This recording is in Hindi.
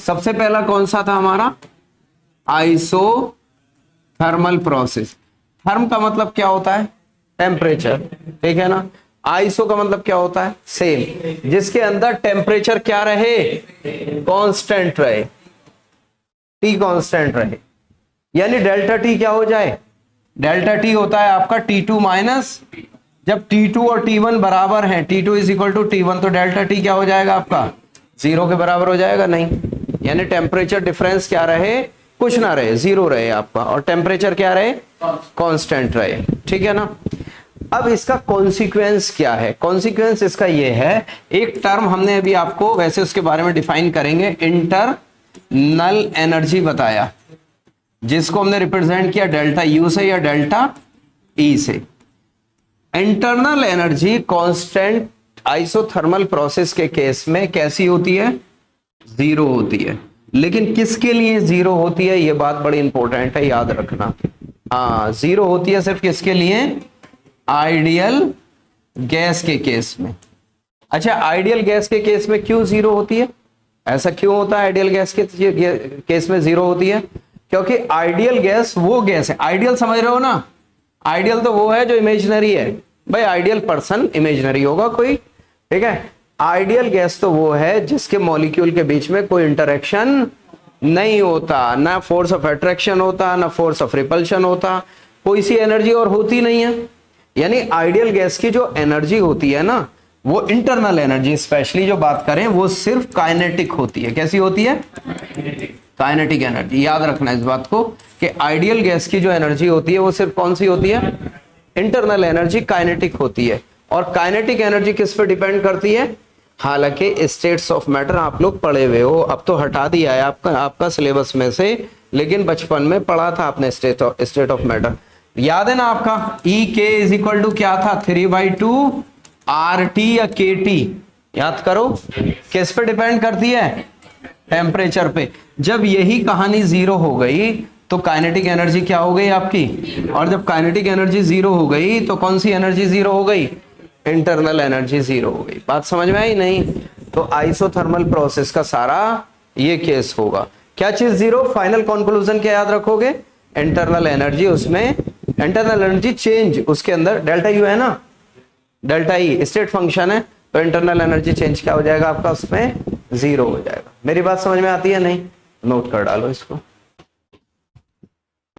सबसे पहला कौन सा था हमारा, आइसोथर्मल प्रोसेस। थर्म का मतलब क्या होता है, टेम्परेचर, ठीक है ना। आइसो का मतलब क्या होता है, सेम, जिसके अंदर टेम्परेचर क्या रहे, कांस्टेंट रहे, टी कांस्टेंट रहे। यानी डेल्टा टी क्या हो जाए, डेल्टा टी होता है आपका T2 माइनस, जब T2 और T1 बराबर हैं, T2 is equal to T1, तो डेल्टा टी क्या हो जाएगा आपका, 0 के बराबर हो जाएगा, नहीं। यानी टेम्परेचर डिफरेंस क्या रहे, कुछ ना रहे, 0 रहे आपका, और टेम्परेचर क्या रहे, कांस्टेंट रहे, ठीक है ना। अब इसका कॉन्सिक्वेंस क्या है, कॉन्सिक्वेंस इसका ये है, एक टर्म हमने अभी आपको, वैसे उसके बारे में डिफाइन करेंगे, इंटरनल एनर्जी बताया, जिसको हमने रिप्रेजेंट किया डेल्टा यू से या डेल्टा ई से। Internal energy constant isothermal process के केस में कैसी होती है, 0 होती है। लेकिन किसके लिए 0 होती है, यह बात बड़ी इंपॉर्टेंट है, याद रखना। हाँ, 0 होती है सिर्फ किसके लिए, आइडियल गैस के केस में। अच्छा, आइडियल गैस के केस में क्यों 0 होती है, ऐसा क्यों होता है आइडियल गैस के केस में 0 होती है, क्योंकि आइडियल गैस वो गैस है, आइडियल समझ रहे हो ना, आइडियल तो वो है जो इमेजिनरी है, भाई आइडियल पर्सन इमेजिनरी होगा कोई, ठीक है। आइडियल गैस तो वो है जिसके मॉलिक्यूल के बीच में कोई इंटरेक्शन नहीं होता, ना फोर्स ऑफ अट्रैक्शन होता, ना फोर्स ऑफ रिपल्शन होता, कोई सी एनर्जी और होती नहीं है। यानी आइडियल गैस की जो एनर्जी होती है ना, वो इंटरनल एनर्जी स्पेशली जो बात करें, वो सिर्फ काइनेटिक होती है। कैसी होती है, काइनेटिक एनर्जी। याद रखना इस बात को कि आइडियल गैस की जो एनर्जी होती है वो सिर्फ कौन सी होती है, इंटरनल एनर्जी, काइनेटिक होती है। और काइनेटिक एनर्जी किस पे डिपेंड करती है, हालांकि स्टेट्स ऑफ मैटर आप लोग पढ़े हुए हो, अब तो हटा दिया है आपका सिलेबस में से, लेकिन बचपन में पढ़ा था आपने स्टेट ऑफ मैटर, याद है ना आपका। ई के इज इक्वल टू क्या था, 3/2 RT या KT, याद करो। किस पे डिपेंड करती है, टेम्परेचर पे। जब यही कहानी 0 हो गई तो काइनेटिक एनर्जी क्या हो गई आपकी, और जब काइनेटिक एनर्जी 0 हो गई तो कौन सी एनर्जी 0 हो गई, इंटरनल एनर्जी 0 हो गई। बात समझ में आई नहीं, तो आइसोथर्मल प्रोसेस का सारा ये केस होगा। क्या चीज 0, फाइनल कंक्लूजन क्या याद रखोगे, इंटरनल एनर्जी, उसमें इंटरनल एनर्जी चेंज, उसके अंदर डेल्टा यू है ना, डेल्टा ई स्टेट फंक्शन है, तो इंटरनल एनर्जी चेंज क्या हो जाएगा आपका, उसमें 0 हो जाएगा। मेरी बात समझ में आती है नहीं, नोट कर डालो इसको।